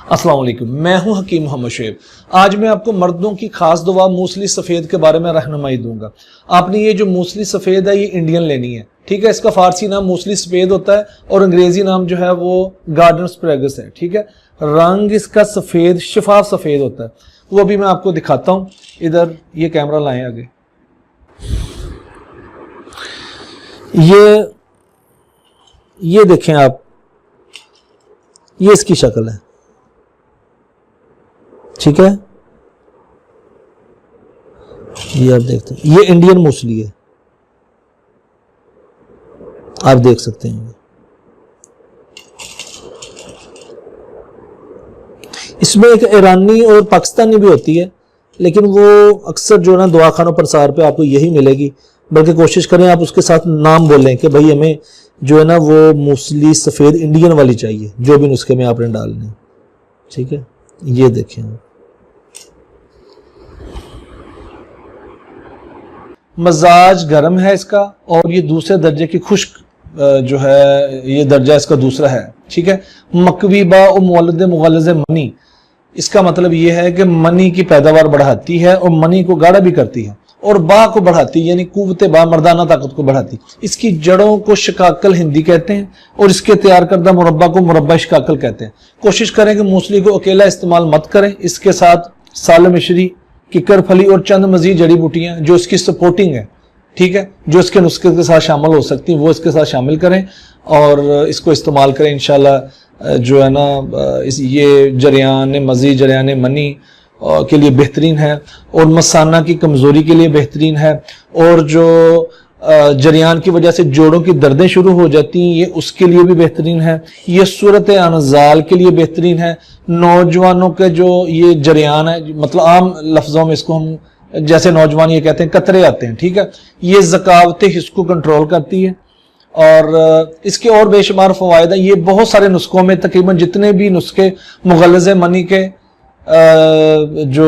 अस्सलाम वालेकुम, मैं हूं हकीम मोहम्मद शुएब। आज मैं आपको मर्दों की खास दवा मूसली सफ़ेद के बारे में रहनुमाई दूंगा। आपने ये जो मूसली सफ़ेद है ये इंडियन लेनी है, ठीक है। इसका फारसी नाम मूसली सफ़ेद होता है और अंग्रेजी नाम जो है वो गार्डन स्प्रेगस है, ठीक है। रंग इसका सफ़ेद शफाफ सफ़ेद होता है, वो अभी मैं आपको दिखाता हूँ। इधर ये कैमरा लाएं आगे। ये देखें आप, ये इसकी शक्ल है, ठीक है। ये आप देखते हैं, ये इंडियन मूसली है, आप देख सकते हैं। इसमें एक ईरानी और पाकिस्तानी भी होती है, लेकिन वो अक्सर जो है ना दवाखानों पर सार पे आपको यही मिलेगी। बल्कि कोशिश करें आप उसके साथ नाम बोलें कि भाई हमें जो है ना वो मूसली सफ़ेद इंडियन वाली चाहिए, जो भी नुस्खे में आपने डालने, ठीक है। ये देखें, मजाज गर्म है इसका और ये दूसरे दर्जे की खुश्क जो है ये दर्जा इसका दूसरा है, ठीक है। मकवी बा और मुवल्लिद मुगल्लिज़ मनी, इसका मतलब ये है कि मनी की पैदावार बढ़ाती है और मनी को गाढ़ा भी करती है और बा को बढ़ाती है, यानी कुव्वत बा मर्दाना ताकत को बढ़ाती। इसकी जड़ों को शिकाकल हिंदी कहते हैं और इसके तैयार करदा मुरब्बा को मुरब्बा शिकाकल कहते हैं। कोशिश करें कि मूसली को अकेला इस्तेमाल मत करें, इसके साथ साल मिश्री, किकर फली और चंद मजीद जड़ी बूटियां जो इसकी सपोर्टिंग है, ठीक है, जो इसके नुस्खे के साथ शामिल हो सकती हैं, वो इसके साथ शामिल करें और इसको इस्तेमाल करें। इंशाल्लाह जो है ना ये जरियान मज़ीद जरियान मनी के लिए बेहतरीन है और मसाना की कमज़ोरी के लिए बेहतरीन है और जो जरियान की वजह से जोड़ों की दर्दें शुरू हो जाती हैं ये उसके लिए भी बेहतरीन है। ये सूरत अनजाल के लिए बेहतरीन है। नौजवानों के जो ये जरियान है, मतलब आम लफ्ज़ों में इसको हम जैसे नौजवान ये कहते हैं कतरे आते हैं, ठीक है, ये ज़कावत हिस्स को कंट्रोल करती है और इसके और बेशुमार फ़वाइद हैं। ये बहुत सारे नुस्खों में, तकरीबन जितने भी नुस्खे मुगल्लिज़ मनी के जो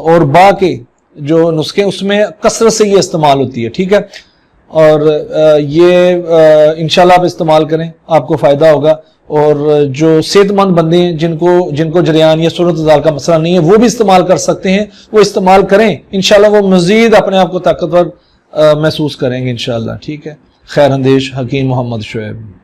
और बा के जो नुस्खे उसमें कसरत से ये इस्तेमाल होती है, ठीक है। और ये इंशाल्लाह आप इस्तेमाल करें, आपको फ़ायदा होगा। और जो सेहतमंद बंदे हैं जिनको जरियान या सूरत अज़ाल का मसला नहीं है वो भी इस्तेमाल कर सकते हैं, वो इस्तेमाल करें। इंशाल्लाह वो मज़ीद अपने आप को ताकतवर महसूस करेंगे इंशाल्लाह, ठीक है। खैर अंदेश, हकीम मोहम्मद शुएब।